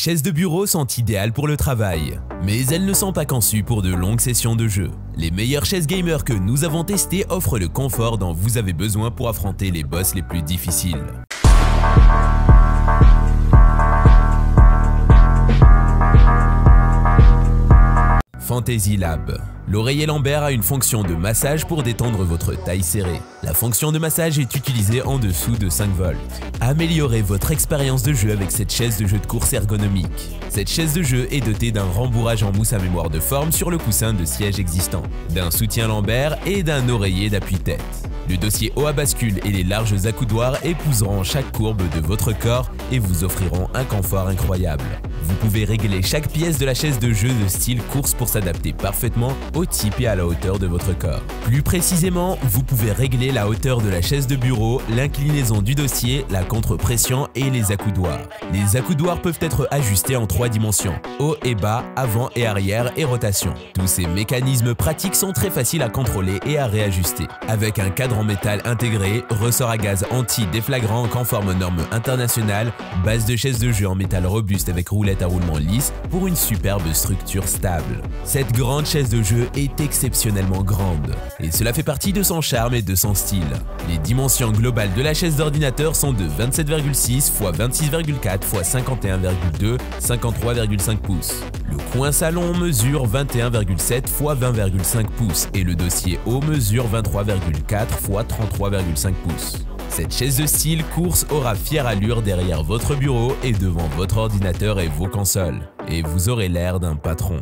chaises de bureau sont idéales pour le travail, mais elles ne sont pas conçues pour de longues sessions de jeu. Les meilleures chaises gamer que nous avons testées offrent le confort dont vous avez besoin pour affronter les boss les plus difficiles. Fantasy Lab. L'oreiller Lambert a une fonction de massage pour détendre votre taille serrée. La fonction de massage est utilisée en dessous de 5 volts. Améliorez votre expérience de jeu avec cette chaise de jeu de course ergonomique. Cette chaise de jeu est dotée d'un rembourrage en mousse à mémoire de forme sur le coussin de siège existant, d'un soutien Lambert et d'un oreiller d'appui-tête. Le dossier haut à bascule et les larges accoudoirs épouseront chaque courbe de votre corps et vous offriront un confort incroyable. Vous pouvez régler chaque pièce de la chaise de jeu de style course pour s'adapter parfaitement au type et à la hauteur de votre corps. Plus précisément, vous pouvez régler la hauteur de la chaise de bureau, l'inclinaison du dossier, la contre-pression et les accoudoirs. Les accoudoirs peuvent être ajustés en 3 dimensions, haut et bas, avant et arrière et rotation. Tous ces mécanismes pratiques sont très faciles à contrôler et à réajuster. Avec un cadre en métal intégré, ressort à gaz anti-déflagrant conforme aux normes internationales, base de chaise de jeu en métal robuste avec roulette à roulement lisse pour une superbe structure stable. Cette grande chaise de jeu est exceptionnellement grande et cela fait partie de son charme et de son style. Les dimensions globales de la chaise d'ordinateur sont de 27,6 x 26,4 x 51,2 53,5 pouces. Le coin salon mesure 21,7 x 20,5 pouces et le dossier haut mesure 23,4 x 33,5 pouces. Cette chaise de style course aura fière allure derrière votre bureau et devant votre ordinateur et vos consoles. Et vous aurez l'air d'un patron.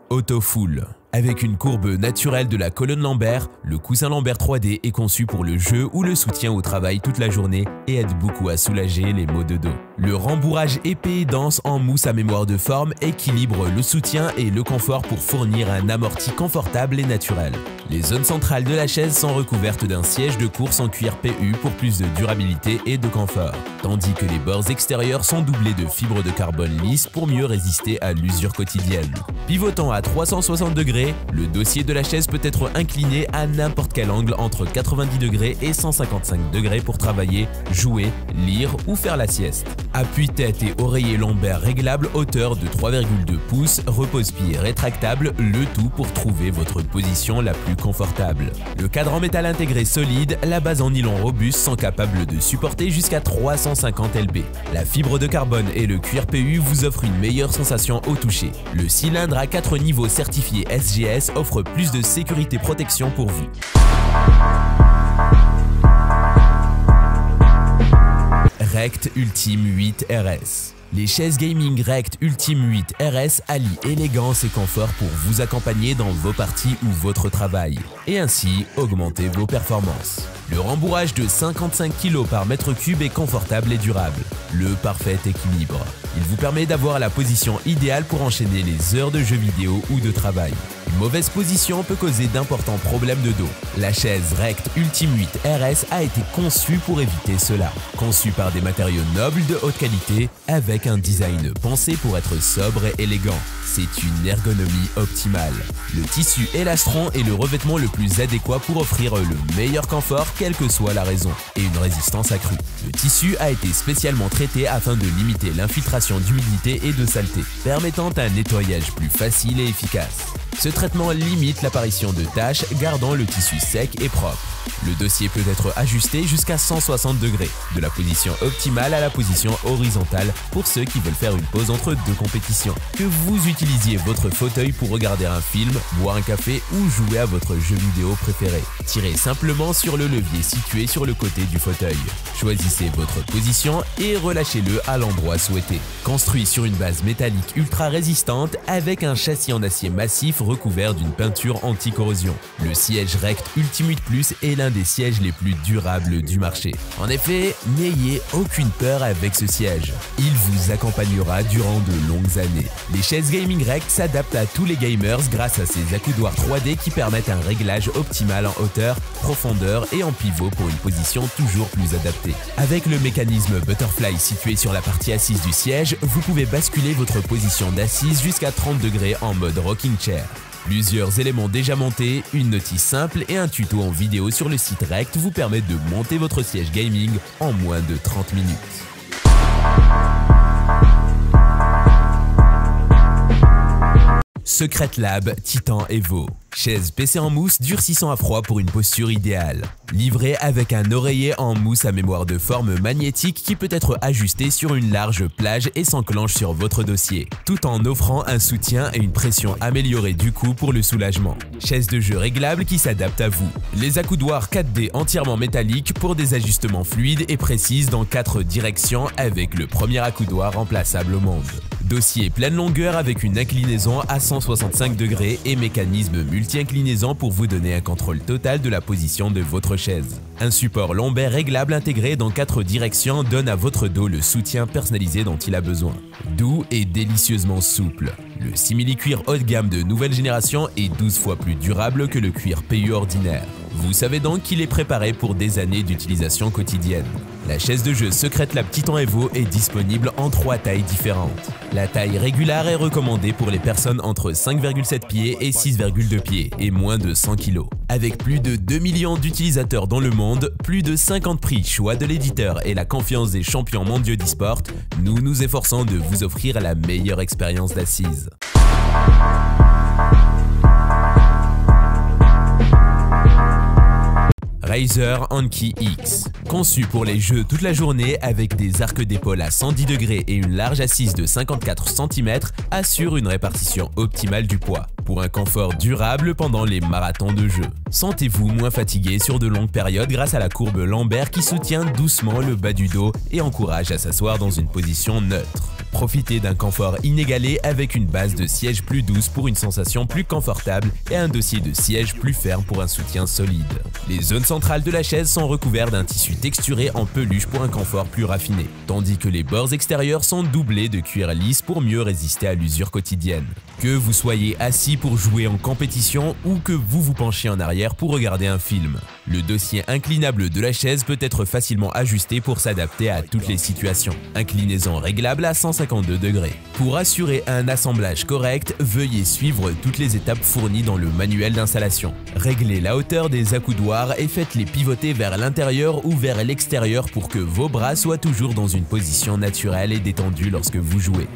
Auto-Full. Avec une courbe naturelle de la colonne Lambert, le coussin Lambert 3D est conçu pour le jeu ou le soutien au travail toute la journée et aide beaucoup à soulager les maux de dos. Le rembourrage épais et dense en mousse à mémoire de forme équilibre le soutien et le confort pour fournir un amorti confortable et naturel. Les zones centrales de la chaise sont recouvertes d'un siège de course en cuir PU pour plus de durabilité et de confort, tandis que les bords extérieurs sont doublés de fibres de carbone lisse pour mieux résister à l'usure quotidienne. Pivotant à 360 degrés, le dossier de la chaise peut être incliné à n'importe quel angle entre 90 degrés et 155 degrés pour travailler, jouer, lire ou faire la sieste. Appui-tête et oreiller Lambert réglable hauteur de 3,2 pouces, repose-pied rétractable, le tout pour trouver votre position la plus confortable. Le cadre en métal intégré solide, la base en nylon robuste sont capables de supporter jusqu'à 350 lb. La fibre de carbone et le cuir PU vous offrent une meilleure sensation au toucher. Le cylindre à 4 niveaux certifié SGS offre plus de sécurité et protection pour vous. Rect Ultime 8 RS. Les chaises gaming Rect Ultime 8 RS allient élégance et confort pour vous accompagner dans vos parties ou votre travail, et ainsi augmenter vos performances. Le rembourrage de 55 kg par mètre cube est confortable et durable, le parfait équilibre. Il vous permet d'avoir la position idéale pour enchaîner les heures de jeux vidéo ou de travail. Une mauvaise position peut causer d'importants problèmes de dos. La chaise Rect Ultime 8 RS a été conçue pour éviter cela. Conçue par des matériaux nobles de haute qualité, avec un design pensé pour être sobre et élégant. C'est une ergonomie optimale. Le tissu élastron est le revêtement le plus adéquat pour offrir le meilleur confort quelle que soit la raison, et une résistance accrue. Le tissu a été spécialement traité afin de limiter l'infiltration d'humidité et de saleté, permettant un nettoyage plus facile et efficace. Ce traitement limite l'apparition de taches, gardant le tissu sec et propre. Le dossier peut être ajusté jusqu'à 160 degrés, de la position optimale à la position horizontale pour ceux qui veulent faire une pause entre deux compétitions. Que vous utilisiez votre fauteuil pour regarder un film, boire un café ou jouer à votre jeu vidéo préféré. Tirez simplement sur le levier situé sur le côté du fauteuil. Choisissez votre position et relâchez-le à l'endroit souhaité. Construit sur une base métallique ultra résistante avec un châssis en acier massif recouvert d'une peinture anti-corrosion. Le siège Rect Ultime 8 Plus est l'un des sièges les plus durables du marché. En effet, n'ayez aucune peur avec ce siège. Il vous accompagnera durant de longues années. Les chaises gaming Rect s'adaptent à tous les gamers grâce à ces accoudoirs 3D qui permettent un réglage optimal en hauteur, profondeur et en pivot pour une position toujours plus adaptée. Avec le mécanisme Butterfly situé sur la partie assise du siège, vous pouvez basculer votre position d'assise jusqu'à 30 degrés en mode rocking chair. Plusieurs éléments déjà montés, une notice simple et un tuto en vidéo sur le site Rect vous permettent de monter votre siège gaming en moins de 30 minutes. Secret Lab Titan Evo. Chaise PC en mousse durcissant à froid pour une posture idéale. Livrée avec un oreiller en mousse à mémoire de forme magnétique qui peut être ajusté sur une large plage et s'enclenche sur votre dossier, tout en offrant un soutien et une pression améliorée du cou pour le soulagement. Chaise de jeu réglable qui s'adapte à vous. Les accoudoirs 4D entièrement métalliques pour des ajustements fluides et précis dans 4 directions avec le premier accoudoir remplaçable au monde. Dossier pleine longueur avec une inclinaison à 165 degrés et mécanisme multi-inclinaison pour vous donner un contrôle total de la position de votre chaise. Un support lombaire réglable intégré dans 4 directions donne à votre dos le soutien personnalisé dont il a besoin. Doux et délicieusement souple. Le simili-cuir haut de gamme de nouvelle génération est 12 fois plus durable que le cuir PU ordinaire. Vous savez donc qu'il est préparé pour des années d'utilisation quotidienne. La chaise de jeu Secret Lab Titan Evo est disponible en 3 tailles différentes. La taille régulière est recommandée pour les personnes entre 5,7 pieds et 6,2 pieds et moins de 100 kg. Avec plus de 2 millions d'utilisateurs dans le monde, plus de 50 prix, choix de l'éditeur et la confiance des champions mondiaux d'e-sport, nous nous efforçons de vous offrir la meilleure expérience d'assise. Razer Anki X. Conçu pour les jeux toute la journée avec des arcs d'épaule à 110 degrés et une large assise de 54 cm, assure une répartition optimale du poids, pour un confort durable pendant les marathons de jeu. Sentez-vous moins fatigué sur de longues périodes grâce à la courbe lombaire qui soutient doucement le bas du dos et encourage à s'asseoir dans une position neutre. Profitez d'un confort inégalé avec une base de siège plus douce pour une sensation plus confortable et un dossier de siège plus ferme pour un soutien solide. Les zones centrales de la chaise sont recouvertes d'un tissu texturé en peluche pour un confort plus raffiné, tandis que les bords extérieurs sont doublés de cuir lisse pour mieux résister à l'usure quotidienne. Que vous soyez assis pour jouer en compétition ou que vous vous penchiez en arrière pour regarder un film, le dossier inclinable de la chaise peut être facilement ajusté pour s'adapter à toutes les situations. Inclinaison réglable à 152 degrés. Pour assurer un assemblage correct, veuillez suivre toutes les étapes fournies dans le manuel d'installation. Réglez la hauteur des accoudoirs et faites-les pivoter vers l'intérieur ou vers l'extérieur pour que vos bras soient toujours dans une position naturelle et détendue lorsque vous jouez.